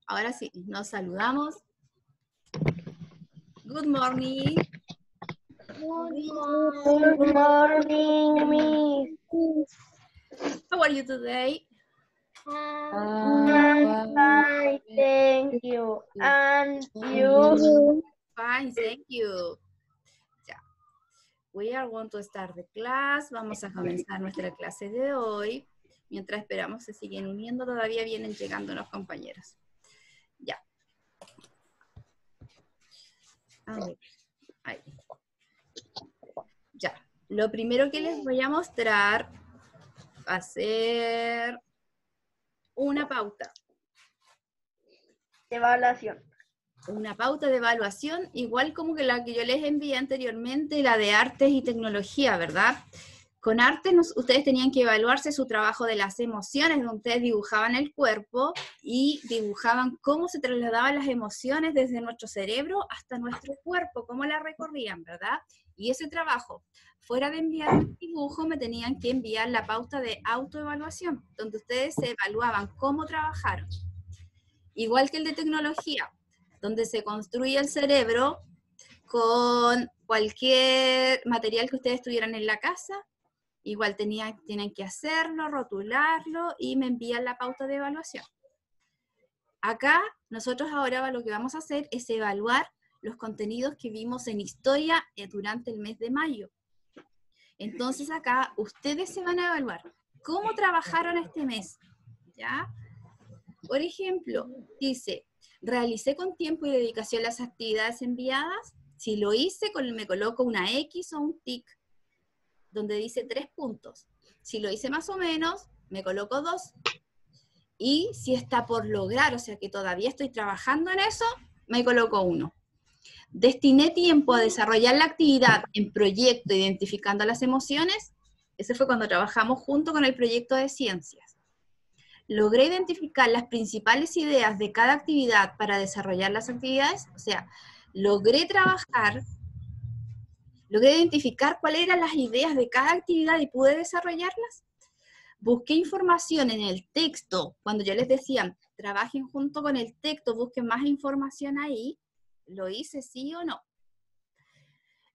Ahora sí, nos saludamos. Good morning. Good morning, Miss. How are you today? I'm fine, thank you. And you? Fine, thank you. Ya. We are going to start the class. Vamos a comenzar nuestra clase de hoy. Mientras esperamos se siguen uniendo, todavía vienen llegando los compañeros. Ya. A ver. Ahí. Ya. Lo primero que les voy a mostrar va a ser una pauta. Evaluación. Una pauta de evaluación, igual como que la que yo les envié anteriormente, la de artes y tecnología, ¿verdad? Con artes ustedes tenían que evaluarse su trabajo de las emociones, donde ustedes dibujaban el cuerpo y dibujaban cómo se trasladaban las emociones desde nuestro cerebro hasta nuestro cuerpo, cómo la recorrían, ¿verdad? Y ese trabajo, fuera de enviarme el dibujo, me tenían que enviar la pauta de autoevaluación, donde ustedes se evaluaban cómo trabajaron. Igual que el de tecnología, donde se construye el cerebro con cualquier material que ustedes tuvieran en la casa. Igual tienen que hacerlo, rotularlo y me envían la pauta de evaluación. Acá, nosotros ahora lo que vamos a hacer es evaluar los contenidos que vimos en historia durante el mes de mayo. Entonces acá, ustedes se van a evaluar cómo trabajaron este mes, ¿ya? Por ejemplo, dice, ¿realicé con tiempo y dedicación las actividades enviadas? Si lo hice, me coloco una X o un tic, donde dice 3 puntos. Si lo hice más o menos, me coloco 2. Y si está por lograr, o sea que todavía estoy trabajando en eso, me coloco 1. Destiné tiempo a desarrollar la actividad en proyecto, identificando las emociones. Ese fue cuando trabajamos junto con el proyecto de ciencias. Logré identificar las principales ideas de cada actividad para desarrollar las actividades, o sea, logré identificar cuáles eran las ideas de cada actividad y pude desarrollarlas. Busqué información en el texto, cuando yo les decía, trabajen junto con el texto, busquen más información ahí, ¿lo hice sí o no?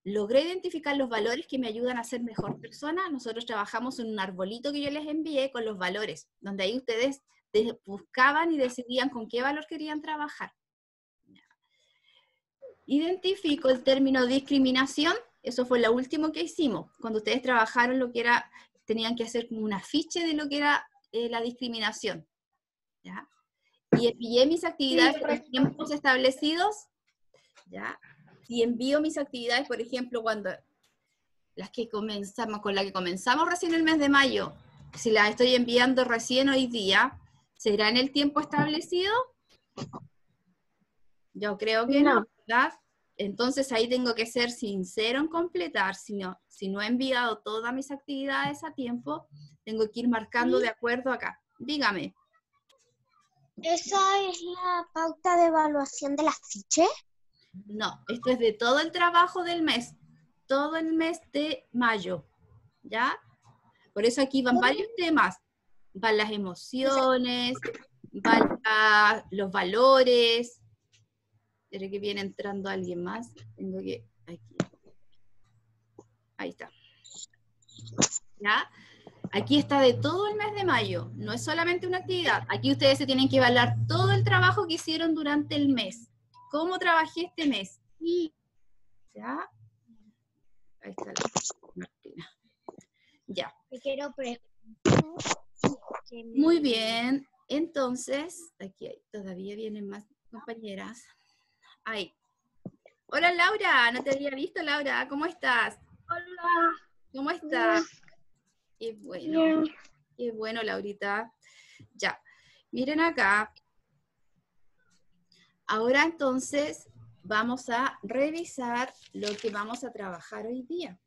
Logré identificar los valores que me ayudan a ser mejor persona. Nosotros trabajamos en un arbolito que yo les envié con los valores, donde ahí ustedes buscaban y decidían con qué valor querían trabajar. Identifico el término discriminación, eso fue lo último que hicimos, cuando ustedes trabajaron lo que era, tenían que hacer como un afiche de lo que era la discriminación, ¿ya? Y envié mis actividades por tiempos establecidos, ¿ya? Y envío mis actividades, por ejemplo, cuando con la que comenzamos recién el mes de mayo, si las estoy enviando recién hoy día, ¿será en el tiempo establecido? Yo creo que no, ¿verdad? Entonces ahí tengo que ser sincero en completar. Si no he enviado todas mis actividades a tiempo, tengo que ir marcando de acuerdo acá. Dígame. ¿Esa es la pauta de evaluación del afiche? No, esto es de todo el trabajo del mes. Todo el mes de mayo, ¿ya? Por eso aquí van varios temas. Van las emociones, van los valores. Espero que viene entrando alguien más. Tengo que... Aquí. Ahí está. ¿Ya? Aquí está de todo el mes de mayo. No es solamente una actividad. Aquí ustedes se tienen que evaluar todo el trabajo que hicieron durante el mes. ¿Cómo trabajé este mes? ¿Ya? Ahí está la Martina. Ya. Me quiero preguntar. Muy bien. Entonces, aquí todavía vienen más compañeras. Ahí. Hola Laura, no te había visto Laura, ¿cómo estás? Hola. ¿Cómo estás? Qué bueno, qué bueno Laurita. Ya, miren acá. Ahora entonces vamos a revisar lo que vamos a trabajar hoy día.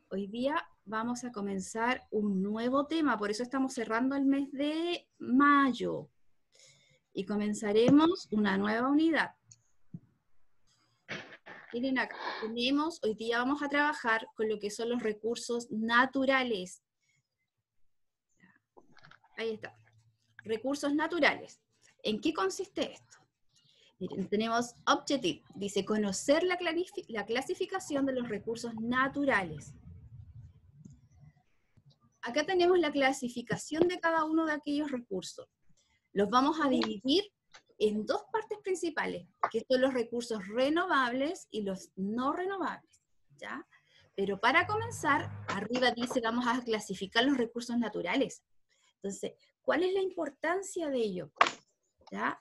Hoy día vamos a comenzar un nuevo tema, por eso estamos cerrando el mes de mayo. Y comenzaremos una nueva unidad. Miren acá, hoy día vamos a trabajar con lo que son los recursos naturales. Ahí está. Recursos naturales. ¿En qué consiste esto? Miren, tenemos objective, dice conocer la clasificación de los recursos naturales. Acá tenemos la clasificación de cada uno de aquellos recursos. Los vamos a dividir en dos partes principales, que son los recursos renovables y los no renovables, ¿ya? Pero para comenzar, arriba dice vamos a clasificar los recursos naturales. Entonces, ¿cuál es la importancia de ello? ¿Ya?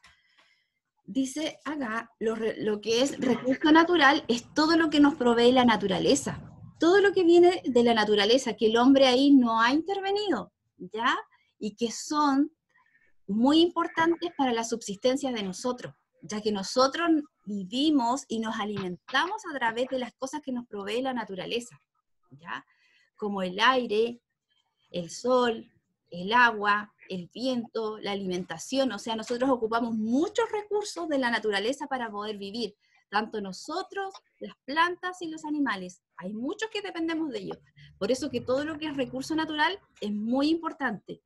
Dice acá, lo que es recurso natural es todo lo que nos provee la naturaleza. Todo lo que viene de la naturaleza, que el hombre ahí no ha intervenido, ¿ya? Y que son muy importantes para la subsistencia de nosotros, ya que nosotros vivimos y nos alimentamos a través de las cosas que nos provee la naturaleza, ¿ya? Como el aire, el sol, el agua, el viento, la alimentación. O sea, nosotros ocupamos muchos recursos de la naturaleza para poder vivir, tanto nosotros, las plantas y los animales. Hay muchos que dependemos de ellos. Por eso que todo lo que es recurso natural es muy importante.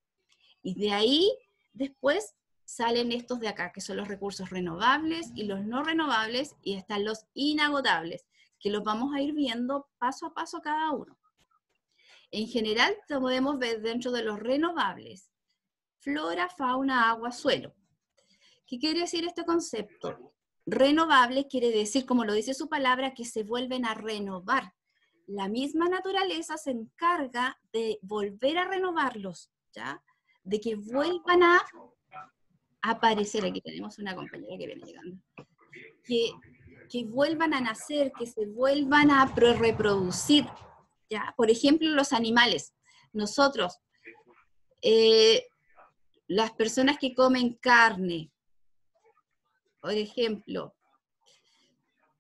Y de ahí, después, salen estos de acá, que son los recursos renovables y los no renovables, y están los inagotables, que los vamos a ir viendo paso a paso cada uno. En general, podemos ver dentro de los renovables, flora, fauna, agua, suelo. ¿Qué quiere decir este concepto? Renovable quiere decir, como lo dice su palabra, que se vuelven a renovar. La misma naturaleza se encarga de volver a renovarlos, ¿ya? De que vuelvan a aparecer. Aquí tenemos una compañera que viene llegando. Que vuelvan a nacer, que se vuelvan a reproducir, ¿ya? Por ejemplo, los animales. Nosotros, las personas que comen carne, por ejemplo,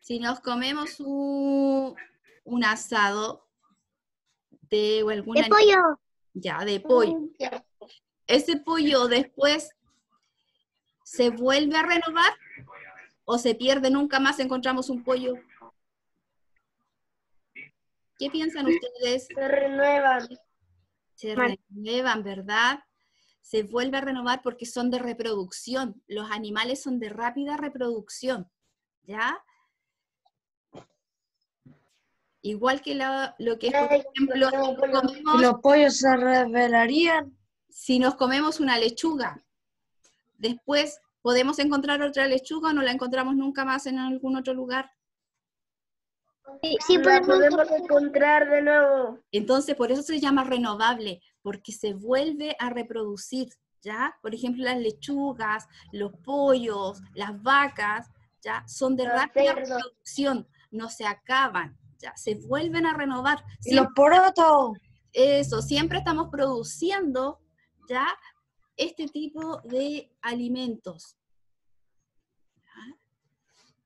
si nos comemos un asado de alguna... De pollo. Ya, de pollo. Ese pollo después se vuelve a renovar o se pierde, nunca más encontramos un pollo. ¿Qué piensan ustedes? Se renuevan. Se renuevan, ¿verdad? Se vuelve a renovar porque son de reproducción. Los animales son de rápida reproducción, ¿ya? Igual que lo que es, por ejemplo, ¿Los pollos se revelarían? Si nos comemos una lechuga, después podemos encontrar otra lechuga o no la encontramos nunca más en algún otro lugar. Sí, La podemos encontrar de nuevo. Entonces, por eso se llama renovable, porque se vuelve a reproducir, ¿ya? Por ejemplo, las lechugas, los pollos, las vacas, ¿ya? Son de rápida reproducción, no se acaban, ¿ya? Se vuelven a renovar. ¿Y los porotos? Eso, siempre estamos produciendo, ¿ya? Este tipo de alimentos. ¿Ya?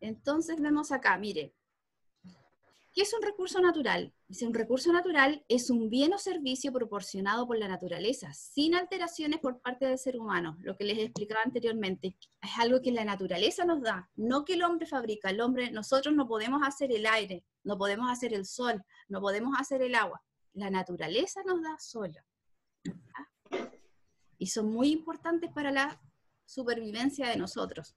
Entonces, vemos acá, mire. ¿Qué es un recurso natural? Dice, un recurso natural es un bien o servicio proporcionado por la naturaleza, sin alteraciones por parte del ser humano, lo que les explicaba anteriormente. Es algo que la naturaleza nos da, no que el hombre fabrica. Nosotros no podemos hacer el aire, no podemos hacer el sol, no podemos hacer el agua. La naturaleza nos da sola. ¿Ah? Y son muy importantes para la supervivencia de nosotros.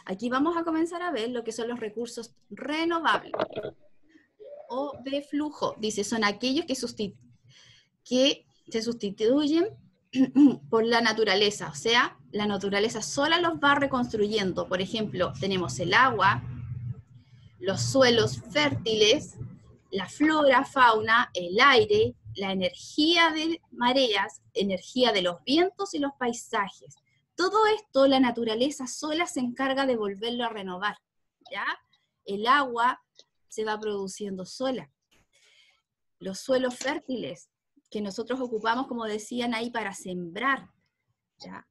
Aquí vamos a comenzar a ver lo que son los recursos renovables. O de flujo, dice, son aquellos que se sustituyen por la naturaleza, o sea, la naturaleza sola los va reconstruyendo. Por ejemplo, tenemos el agua, los suelos fértiles, la flora, fauna, el aire, la energía de mareas, energía de los vientos y los paisajes. Todo esto la naturaleza sola se encarga de volverlo a renovar, ¿ya? El agua se va produciendo sola. Los suelos fértiles que nosotros ocupamos, como decían ahí, para sembrar, ¿ya?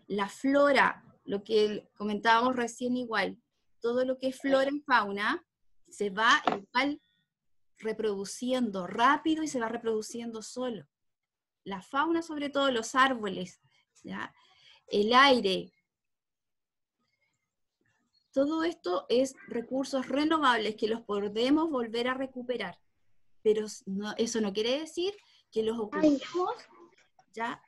La flora, lo que comentábamos recién igual, todo lo que es flora y fauna se va igual reproduciendo rápido y se va reproduciendo solo. La fauna, sobre todo los árboles, ¿ya? El aire. Todo esto es recursos renovables que los podemos volver a recuperar, pero eso no quiere decir que los ocupemos, ¿ya?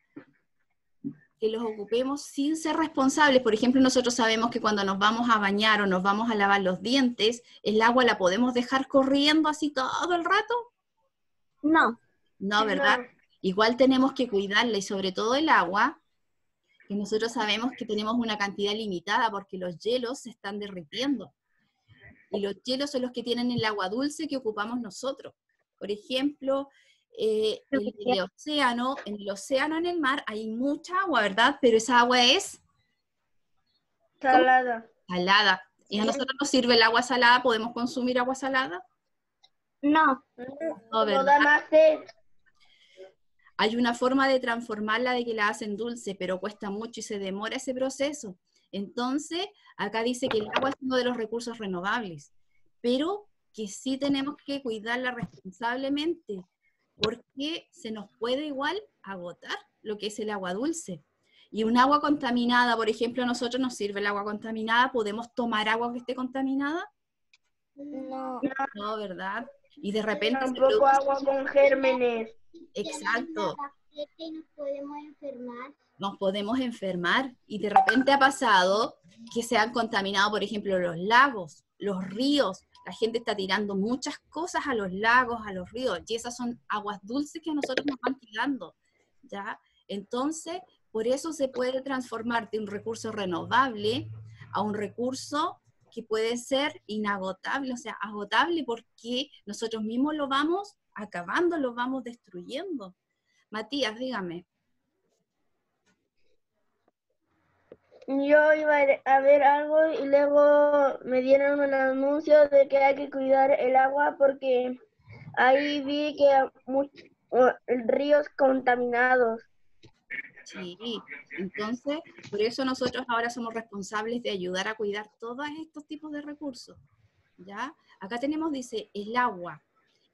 que los ocupemos sin ser responsables. Por ejemplo, nosotros sabemos que cuando nos vamos a bañar o nos vamos a lavar los dientes, el agua la podemos dejar corriendo así todo el rato. No. No, ¿verdad? No. Igual tenemos que cuidarla y sobre todo el agua, que nosotros sabemos que tenemos una cantidad limitada porque los hielos se están derritiendo. Y los hielos son los que tienen el agua dulce que ocupamos nosotros. Por ejemplo, en el océano, en el mar, hay mucha agua, ¿verdad? Pero esa agua es Salada. salada. ¿Y a nosotros nos sirve el agua salada? ¿Podemos consumir agua salada? No. No, No ¿verdad? da más sed. Hay una forma de transformarla de que la hacen dulce, pero cuesta mucho y se demora ese proceso. Entonces, acá dice que el agua es uno de los recursos renovables, pero que sí tenemos que cuidarla responsablemente, porque se nos puede igual agotar lo que es el agua dulce. Y un agua contaminada, por ejemplo, a nosotros nos sirve el agua contaminada, ¿podemos tomar agua que esté contaminada? No. No, ¿verdad? Y de repente se Tampoco produce... agua con gérmenes. Exacto. Y nos podemos enfermar. Nos podemos enfermar y de repente ha pasado que se han contaminado, por ejemplo, los lagos, los ríos. La gente está tirando muchas cosas a los lagos, a los ríos, y esas son aguas dulces que a nosotros nos van tirando, ¿ya? Entonces, por eso se puede transformar de un recurso renovable a un recurso que puede ser inagotable, o sea, agotable porque nosotros mismos lo vamos acabando, lo vamos destruyendo. Matías, dígame. Yo iba a ver algo y luego me dieron un anuncio de que hay que cuidar el agua porque ahí vi que hay ríos contaminados. Sí, entonces, por eso nosotros ahora somos responsables de ayudar a cuidar todos estos tipos de recursos, ¿ya? Acá tenemos, dice, el agua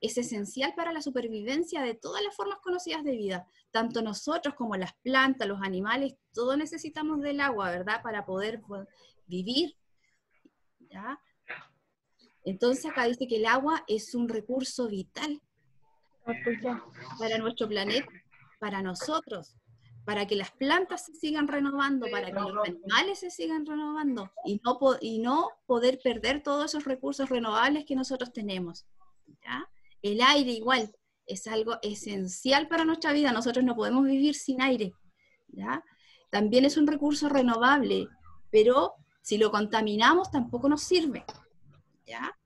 es esencial para la supervivencia de todas las formas conocidas de vida. Tanto nosotros como las plantas, los animales, todos necesitamos del agua, ¿verdad? Para poder vivir, ¿ya? Entonces acá dice que el agua es un recurso vital para nuestro planeta, para nosotros, para que las plantas se sigan renovando, para que los animales se sigan renovando y no poder perder todos esos recursos renovables que nosotros tenemos, ¿ya? El aire igual es algo esencial para nuestra vida, nosotros no podemos vivir sin aire, ¿ya? También es un recurso renovable, pero si lo contaminamos tampoco nos sirve, ¿ya?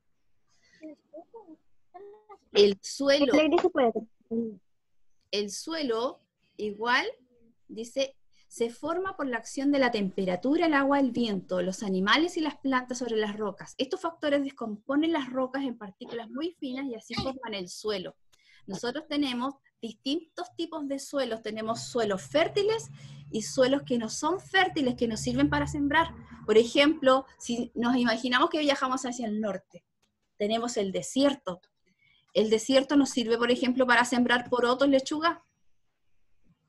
El suelo igual, dice, se forma por la acción de la temperatura, el agua, el viento, los animales y las plantas sobre las rocas. Estos factores descomponen las rocas en partículas muy finas y así forman el suelo. Nosotros tenemos distintos tipos de suelos. Tenemos suelos fértiles y suelos que no son fértiles, que nos sirven para sembrar. Por ejemplo, si nos imaginamos que viajamos hacia el norte, tenemos el desierto. El desierto nos sirve, por ejemplo, para sembrar porotos, lechuga.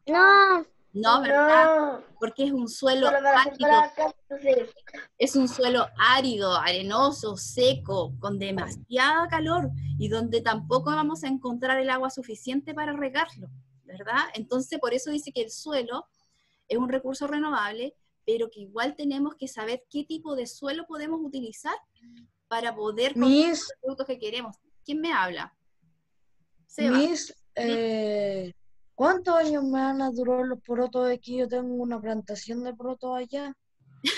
No. No, ¿verdad? No, Porque es un suelo solo para árido, sembrar cactuses. es un suelo árido, arenoso, seco, con demasiada calor y donde tampoco vamos a encontrar el agua suficiente para regarlo, ¿verdad? Entonces, por eso dice que el suelo es un recurso renovable, pero que igual tenemos que saber qué tipo de suelo podemos utilizar para poder conseguir los productos que queremos. ¿Quién me habla? Seba. ¿Cuántos años me van a durar los porotos? Aquí yo tengo una plantación de porotos allá,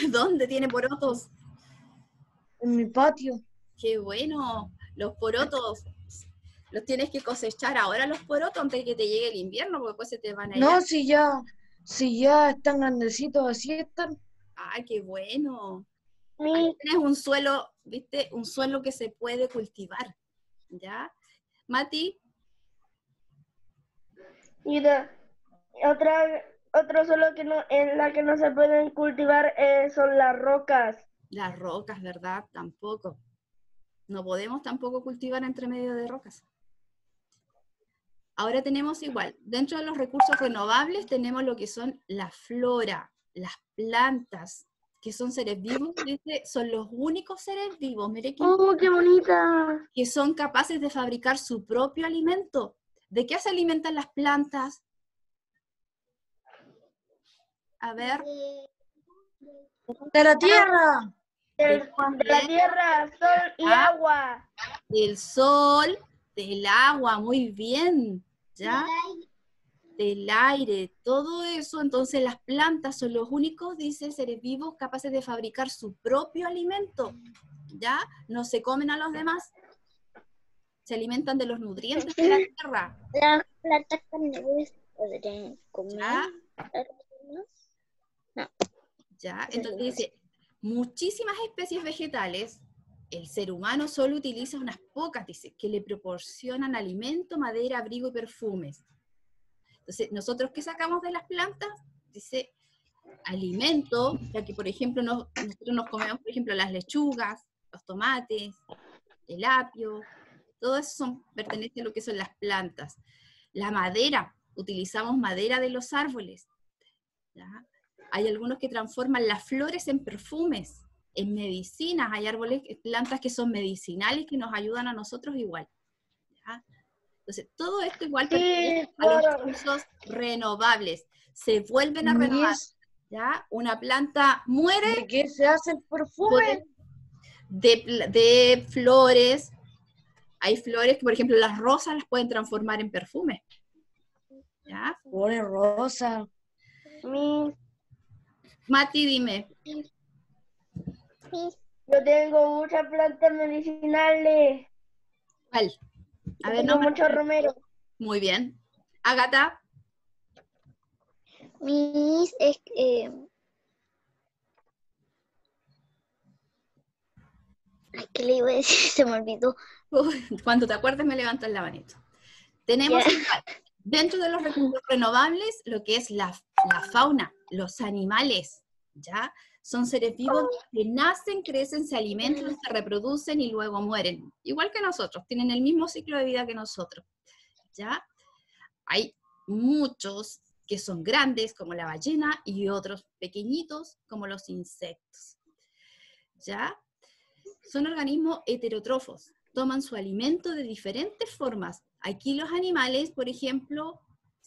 ¿Dónde tiene porotos? en mi patio. ¡Qué bueno! Los porotos, los tienes que cosechar ahora los porotos antes de que te llegue el invierno, porque después se te van a ir. No, si ya están grandecitos, así están. ¡Ay, qué bueno! Mi- Ahí tienes un suelo, ¿viste? Un suelo que se puede cultivar, ¿ya? Mati, Y otro suelo que no, en la que no se pueden cultivar son las rocas. las rocas, ¿verdad? Tampoco. No podemos tampoco cultivar entre medio de rocas. Ahora tenemos igual, dentro de los recursos renovables tenemos lo que son la flora, las plantas, que son seres vivos, ¿viste? Son los únicos seres vivos, mire que, ¡Oh, qué bonita! que son capaces de fabricar su propio alimento. ¿De qué se alimentan las plantas? A ver. De la tierra. De la tierra, sol y agua. Del sol, del agua, muy bien. ¿Ya? Del aire, todo eso. Entonces las plantas son los únicos, dice, seres vivos capaces de fabricar su propio alimento. ¿Ya? No se comen a los demás. Se alimentan de los nutrientes de la tierra. Las plantas carnívoras podrían comer. ¿Ya? No. ¿Ya? Entonces dice, muchísimas especies vegetales, el ser humano solo utiliza unas pocas, dice, que le proporcionan alimento, madera, abrigo y perfumes. Entonces, ¿nosotros qué sacamos de las plantas? Dice, alimento, ya que, por ejemplo, nosotros nos comemos, por ejemplo, las lechugas, los tomates, el apio, todo eso pertenece a lo que son las plantas. La madera, utilizamos madera de los árboles. ¿Ya? Hay algunos que transforman las flores en perfumes, en medicinas. Hay árboles, plantas que son medicinales que nos ayudan a nosotros igual. ¿Ya? Entonces, todo esto igual pertenece a los recursos renovables. Se vuelven a renovar. ¿Ya? Una planta muere. ¿De qué se hace el perfume? De flores. Hay flores que, por ejemplo, las rosas las pueden transformar en perfume. ¿Ya? Flores rosa. Mati, dime. Yo tengo muchas plantas medicinales. ¿Cuál? A ver, Tengo no. mucho romero. Muy bien. Ágata. Mis, ¿qué le iba a decir? Se me olvidó. Cuando te acuerdes me levantas la manito. Tenemos igual, dentro de los recursos renovables, lo que es la fauna, los animales, ¿ya? Son seres vivos que nacen, crecen, se alimentan, se reproducen y luego mueren. Igual que nosotros, tienen el mismo ciclo de vida que nosotros, ¿ya? Hay muchos que son grandes, como la ballena, y otros pequeñitos, como los insectos, ¿ya? Son organismos heterótrofos, toman su alimento de diferentes formas. Aquí los animales, por ejemplo,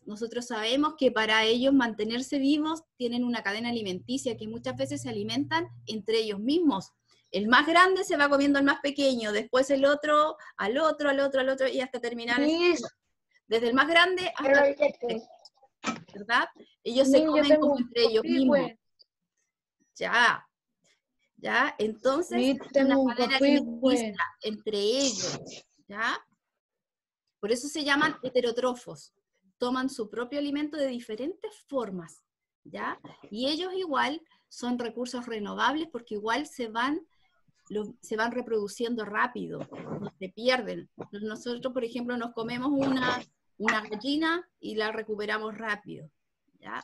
nosotros sabemos que para ellos mantenerse vivos tienen una cadena alimenticia que muchas veces se alimentan entre ellos mismos. El más grande se va comiendo al más pequeño, después el otro, al otro, al otro, al otro, y hasta terminar. Desde el más grande hasta el pequeño, ¿verdad? Ellos se comen como entre ellos mismos. Ya. ¿Ya? Entonces, una cadena alimenticia entre ellos, ¿ya? Por eso se llaman heterótrofos. Toman su propio alimento de diferentes formas, ¿ya? Y ellos igual son recursos renovables porque igual se van reproduciendo rápido, no se pierden. Nosotros, por ejemplo, nos comemos una gallina y la recuperamos rápido, ¿ya?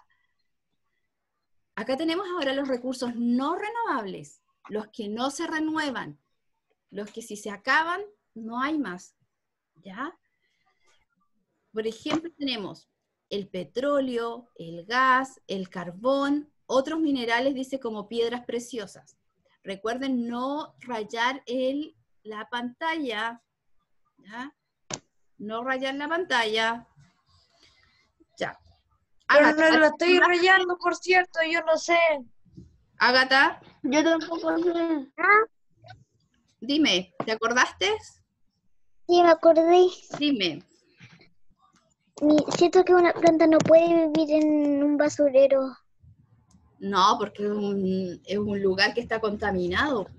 Acá tenemos ahora los recursos no renovables, los que no se renuevan, los que si se acaban, no hay más, ¿ya? Por ejemplo, tenemos el petróleo, el gas, el carbón, otros minerales, dice, como piedras preciosas. Recuerden no rayar la pantalla, ¿ya? No rayar la pantalla. Ya. Pero no la estoy rayando, por cierto, yo no sé. Ágata. Yo tampoco sé. Dime, ¿te acordaste? Sí, me acordé. Dime. Siento que una planta no puede vivir en un basurero. No, porque es un lugar que está contaminado.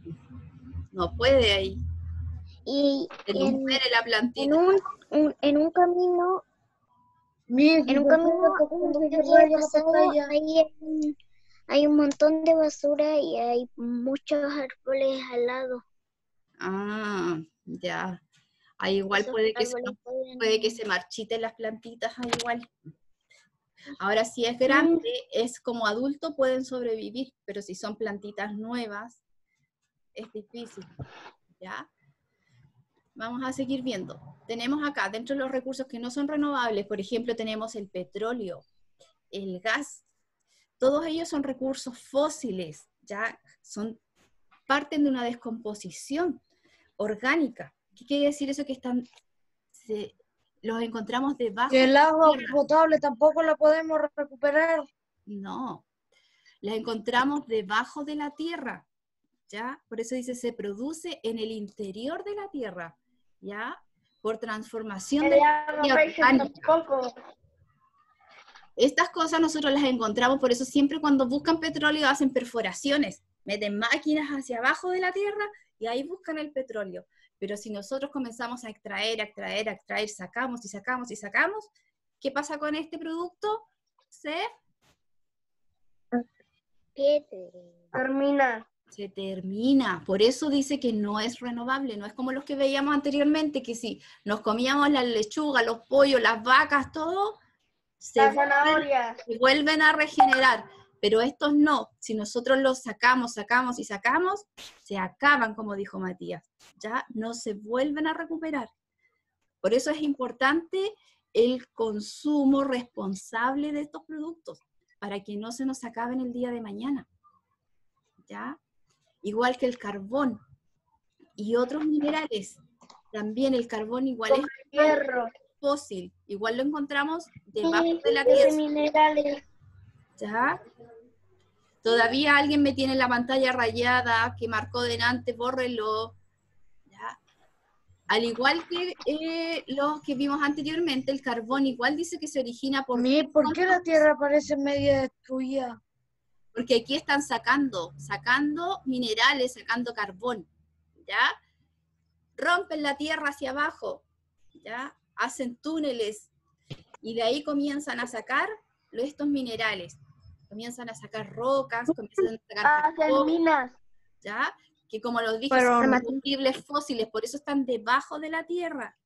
No puede ahí. Y muere la plantita. en un camino, hay un montón de basura y hay muchos árboles al lado. Ah, ya. Ahí igual puede que se marchiten las plantitas, ahí igual. Ahora, si es grande, es como adulto, pueden sobrevivir, pero si son plantitas nuevas, es difícil, ¿ya? Vamos a seguir viendo. Tenemos acá, dentro de los recursos que no son renovables, por ejemplo, tenemos el petróleo, el gas. Todos ellos son recursos fósiles, ¿ya? Parten de una descomposición orgánica. ¿Qué quiere decir eso? Que los encontramos debajo. Y el agua potable tampoco la podemos recuperar. No. las encontramos debajo de la tierra, ¿ya? Por eso dice, se produce en el interior de la tierra, ¿ya? Por transformación de la materia orgánica. Tampoco. Estas cosas nosotros las encontramos, por eso siempre cuando buscan petróleo hacen perforaciones, meten máquinas hacia abajo de la tierra y ahí buscan el petróleo. Pero si nosotros comenzamos a extraer, sacamos y sacamos y sacamos, ¿qué pasa con este producto? Se termina. Por eso dice que no es renovable, no es como los que veíamos anteriormente, que si nos comíamos las lechugas, los pollos, las vacas, todo, se vuelven a regenerar, pero estos no. Si nosotros los sacamos y sacamos, se acaban, como dijo Matías, ya no se vuelven a recuperar. Por eso es importante el consumo responsable de estos productos, para que no se nos acaben el día de mañana, ¿ya? Igual que el carbón y otros minerales, también el carbón igual es hierro. Fósil, igual lo encontramos debajo de la tierra. Minerales. ¿Ya? Todavía alguien me tiene la pantalla rayada, que marcó delante, bórrelo. ¿Ya? Al igual que los que vimos anteriormente, el carbón igual dice que se origina por... ¿Por qué la tierra parece media destruida? Porque aquí están sacando minerales, sacando carbón, ¿ya? Rompen la tierra hacia abajo, ¿ya? Hacen túneles, y de ahí comienzan a sacar estos minerales, comienzan a sacar rocas, comienzan a sacar carbón, minas, ¿ya? Que como los dije, son combustibles fósiles, por eso están debajo de la tierra,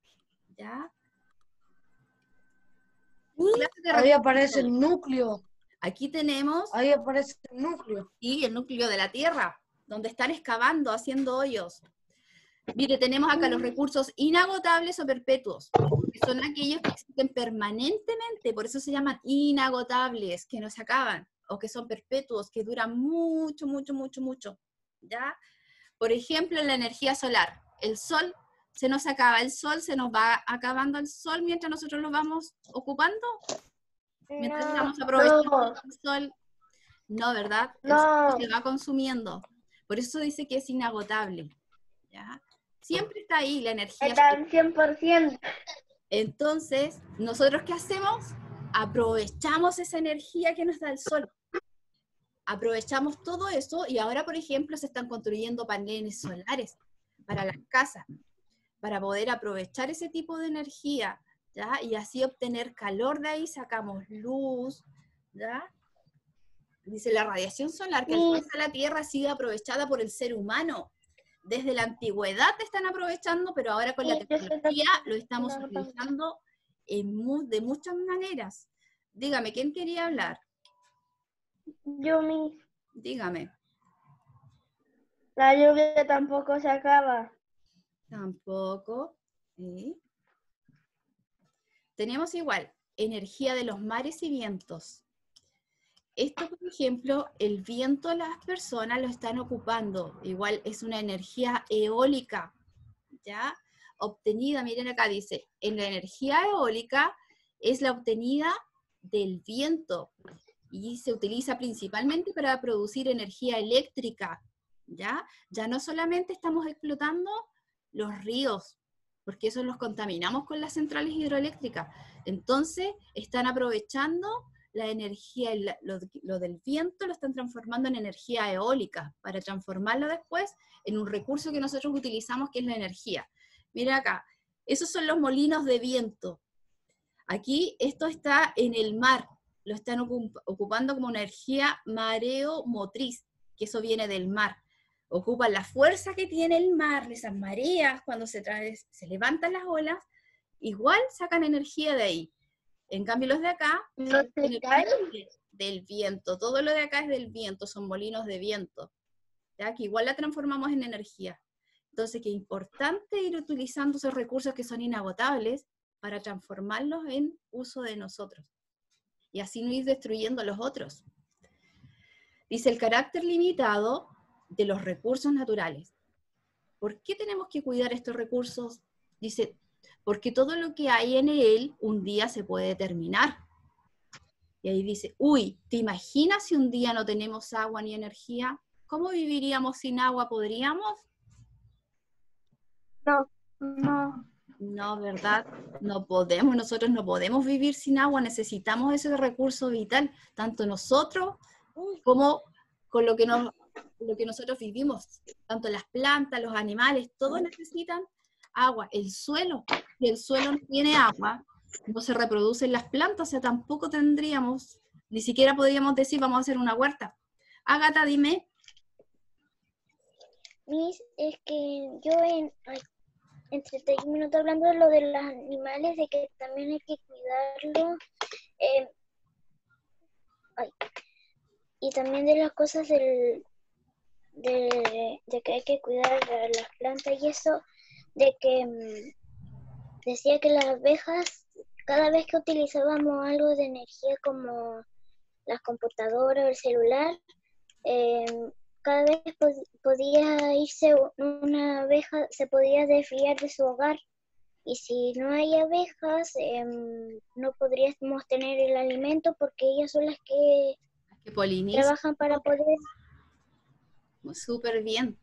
¿ya? Ahí aparece el núcleo. Aquí tenemos... Ahí aparece el núcleo. Y el núcleo de la tierra, donde están excavando, haciendo hoyos. Mire, tenemos acá los recursos inagotables o perpetuos, que son aquellos que existen permanentemente, por eso se llaman inagotables, que no se acaban, o que son perpetuos, que duran mucho, mucho, mucho, mucho, ¿ya? Por ejemplo, la energía solar. El sol se nos acaba, el sol se nos va acabando el sol mientras nosotros lo vamos ocupando, mientras estamos aprovechando el sol. No, ¿verdad? El sol se va consumiendo. Por eso dice que es inagotable, ¿ya? Siempre está ahí la energía. Está 100%. Entonces, ¿nosotros qué hacemos? Aprovechamos esa energía que nos da el sol. Aprovechamos todo eso y ahora, por ejemplo, se están construyendo paneles solares para las casas, para poder aprovechar ese tipo de energía, ¿ya? Y así obtener calor de ahí, sacamos luz, ¿ya? Dice, la radiación solar que alcanza la Tierra ha sido aprovechada por el ser humano. Desde la antigüedad están aprovechando, pero ahora con la tecnología lo estamos utilizando de muchas maneras. Dígame, ¿quién quería hablar? Yo mismo. Dígame. La lluvia tampoco se acaba. Tampoco. ¿Sí? Tenemos igual, energía de los mares y vientos. Esto, por ejemplo, el viento las personas lo están ocupando. Igual es una energía eólica, ¿ya? Obtenida, miren acá dice, en la energía eólica es la obtenida del viento y se utiliza principalmente para producir energía eléctrica, ¿ya? Ya no solamente estamos explotando los ríos, porque esos los contaminamos con las centrales hidroeléctricas. Entonces, están aprovechando la energía, lo del viento lo están transformando en energía eólica, para transformarlo después en un recurso que nosotros utilizamos, que es la energía. Mira acá, esos son los molinos de viento. Aquí esto está en el mar, lo están ocupando como energía mareo-motriz, que eso viene del mar. Ocupan la fuerza que tiene el mar, esas mareas, cuando se levantan las olas, igual sacan energía de ahí. En cambio los de acá, del viento, todo lo de acá es del viento, son molinos de viento, ¿ya? Que igual la transformamos en energía. Entonces, qué importante ir utilizando esos recursos que son inagotables para transformarlos en uso de nosotros. Y así no ir destruyendo los otros. Dice, el carácter limitado de los recursos naturales. ¿Por qué tenemos que cuidar estos recursos? Dice, porque todo lo que hay en él un día se puede terminar. Y ahí dice, uy, ¿te imaginas si un día no tenemos agua ni energía? ¿Cómo viviríamos sin agua? ¿Podríamos? No, no. No, ¿verdad? No podemos, nosotros no podemos vivir sin agua, necesitamos ese recurso vital, tanto nosotros como con lo que nosotros vivimos, tanto las plantas, los animales, todos necesitan agua. El suelo, si el suelo no tiene agua, no se reproducen las plantas, o sea, tampoco tendríamos, ni siquiera podríamos decir vamos a hacer una huerta. Ágata, dime. Miss, es que yo entre 30 minutos hablando de lo de los animales, de que también hay que cuidarlos, y también de las cosas de que hay que cuidar a las plantas y eso, de que decía que las abejas, cada vez que utilizábamos algo de energía como las computadoras o el celular, cada vez podía irse una abeja, se podía desviar de su hogar. Y si no hay abejas, no podríamos tener el alimento porque ellas son las que trabajan para poder... Súper bien.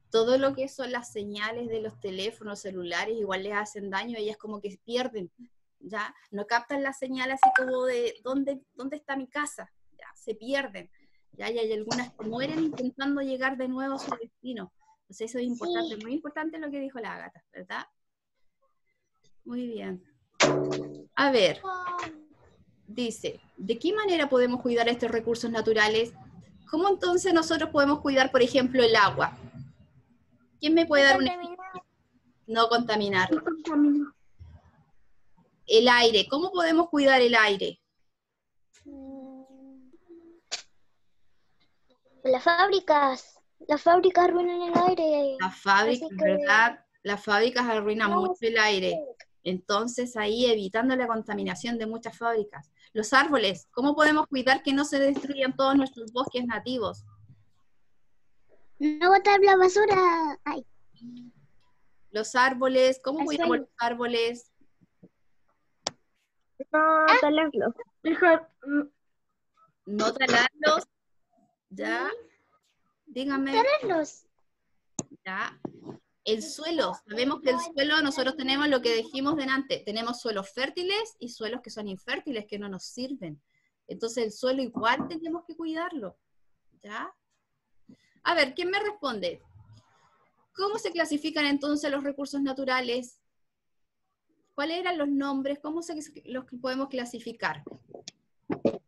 Todo lo que son las señales de los teléfonos celulares igual les hacen daño, ellas como que pierden, ya no captan la señal así como de ¿dónde está mi casa? Ya, se pierden, ya, y hay algunas que mueren intentando llegar de nuevo a su destino. Entonces eso es importante, muy importante lo que dijo la Ágata, ¿verdad? Muy bien. A ver, dice, ¿de qué manera podemos cuidar estos recursos naturales? ¿Cómo entonces nosotros podemos cuidar, por ejemplo, el agua? ¿Quién me puede dar un ejemplo? No contaminar. El aire, ¿cómo podemos cuidar el aire? Las fábricas arruinan el aire. Las fábricas, ¿verdad? Las fábricas arruinan mucho el aire. Entonces ahí evitando la contaminación de muchas fábricas. Los árboles, ¿cómo podemos cuidar que no se destruyan todos nuestros bosques nativos? No botar la basura. Ay. Los árboles, ¿cómo cuidamos los árboles? No talarlos. No talarlos. ¿Ya? Dígame. Talarlos. ¿Ya? El suelo, sabemos que el suelo, nosotros tenemos lo que dijimos delante, tenemos suelos fértiles y suelos que son infértiles, que no nos sirven. Entonces el suelo igual tenemos que cuidarlo. ¿Ya? A ver, ¿quién me responde? ¿Cómo se clasifican entonces los recursos naturales? ¿Cuáles eran los nombres? ¿Cómo los podemos clasificar?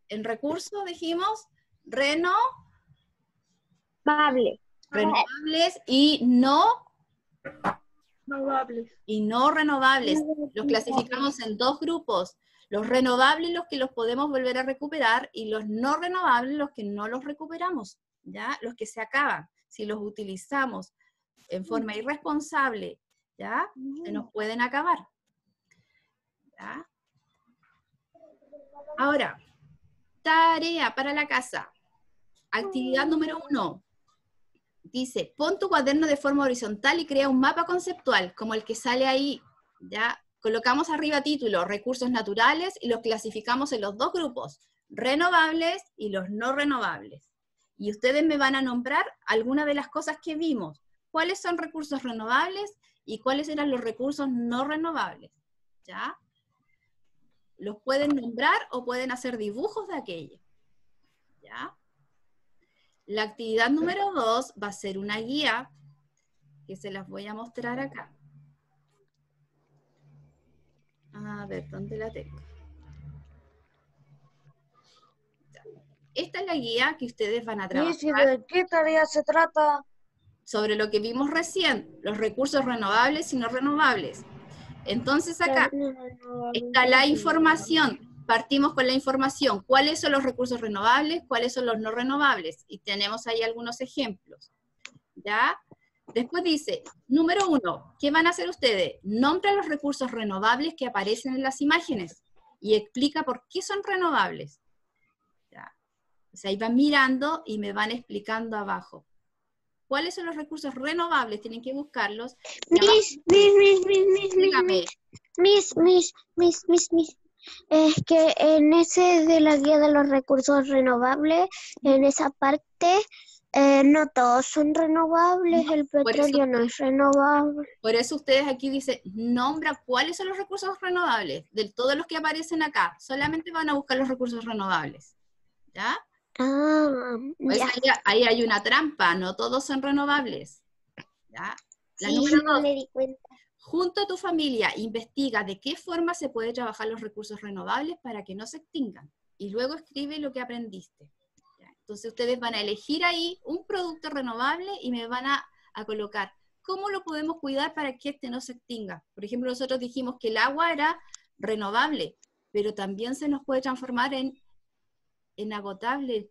En recursos dijimos renovables y no renovables. Los clasificamos en dos grupos. Los renovables, los que los podemos volver a recuperar, y los no renovables, los que no los recuperamos, ¿ya? Los que se acaban. Si los utilizamos en forma irresponsable, ¿ya? Se nos pueden acabar. ¿Ya? Ahora, tarea para la casa. Actividad número 1. Dice, pon tu cuaderno de forma horizontal y crea un mapa conceptual, como el que sale ahí, ¿ya? Colocamos arriba título, recursos naturales, y los clasificamos en los dos grupos, renovables y los no renovables. Y ustedes me van a nombrar algunas de las cosas que vimos. ¿Cuáles son recursos renovables y cuáles eran los recursos no renovables? ¿Ya? Los pueden nombrar o pueden hacer dibujos de aquello. ¿Ya? La actividad número 2 va a ser una guía que se las voy a mostrar acá. A ver, ¿dónde la tengo? Esta es la guía que ustedes van a trabajar. ¿Y de qué tarea se trata? Sobre lo que vimos recién, los recursos renovables y no renovables. Entonces acá está la información. Partimos con la información. ¿Cuáles son los recursos renovables? ¿Cuáles son los no renovables? Y tenemos ahí algunos ejemplos. ¿Ya? Después dice, número 1, ¿qué van a hacer ustedes? Nombra los recursos renovables que aparecen en las imágenes y explica por qué son renovables. ¿Ya? O sea, ahí van mirando y me van explicando abajo. ¿Cuáles son los recursos renovables? Tienen que buscarlos. Miss. Es que en ese de la guía de los recursos renovables, en esa parte, no todos son renovables, el Por eso, petróleo no es renovable. por eso ustedes aquí dicen, nombra cuáles son los recursos renovables. De todos los que aparecen acá, solamente van a buscar los recursos renovables. ¿Ya? Ah, Pues ya. ahí hay una trampa, no todos son renovables. ¿Ya? La Sí, número 2, me di cuenta. junto a tu familia, investiga de qué forma se puede trabajar los recursos renovables para que no se extingan. Y luego escribe lo que aprendiste. ¿Ya? Entonces ustedes van a elegir ahí un producto renovable y me van a colocar cómo lo podemos cuidar para que este no se extinga. Por ejemplo, nosotros dijimos que el agua era renovable, pero también se nos puede transformar en agotable,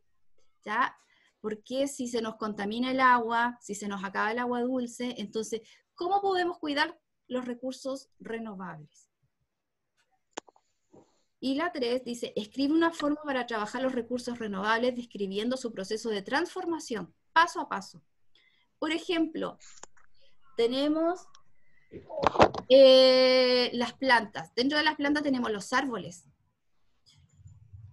¿ya? Porque si se nos contamina el agua, si se nos acaba el agua dulce, entonces, ¿cómo podemos cuidar los recursos renovables? Y la 3 dice, escribe una forma para trabajar los recursos renovables describiendo su proceso de transformación, paso a paso. Por ejemplo, tenemos las plantas. Dentro de las plantas tenemos los árboles.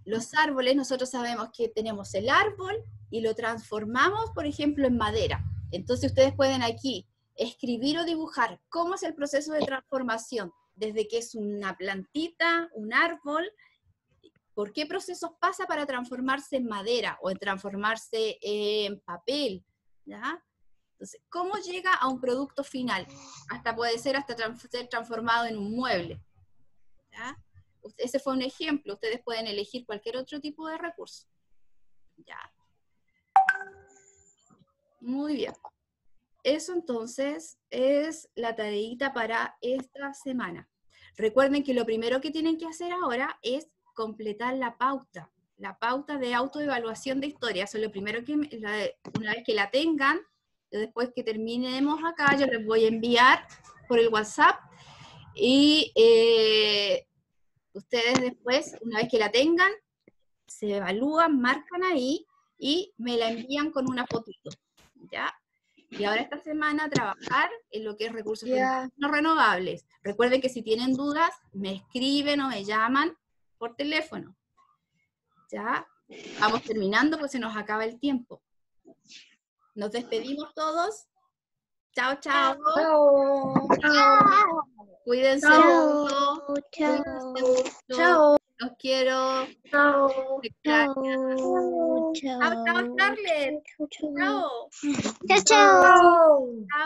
Los árboles, nosotros sabemos que tenemos el árbol y lo transformamos, por ejemplo, en madera. Entonces ustedes pueden aquí escribir o dibujar cómo es el proceso de transformación, desde que es una plantita, un árbol, por qué procesos pasa para transformarse en madera o en transformarse en papel, ¿ya? Entonces, ¿cómo llega a un producto final? Hasta puede ser ser transformado en un mueble, ¿ya? Ese fue un ejemplo, ustedes pueden elegir cualquier otro tipo de recurso. ¿Ya? Muy bien. Eso entonces es la tareita para esta semana. Recuerden que lo primero que tienen que hacer ahora es completar la pauta de autoevaluación de historia. Eso es lo primero que, una vez que la tengan, después que terminemos acá, yo les voy a enviar por el WhatsApp y ustedes después, una vez que la tengan, se evalúan, marcan ahí y me la envían con una fotito, ¿ya? Y ahora esta semana trabajar en lo que es recursos no renovables. Recuerden que si tienen dudas, me escriben o me llaman por teléfono, ¿ya? Vamos terminando, pues se nos acaba el tiempo. Nos despedimos todos. Chao, chao. Chao. Cuídense Chao. mucho. Chao. Cuídense mucho. Chao. Los quiero. Chao. Te extraño. Chao. Chao, chao, Charles. Chao. Chao. Chao. Chao. Chao.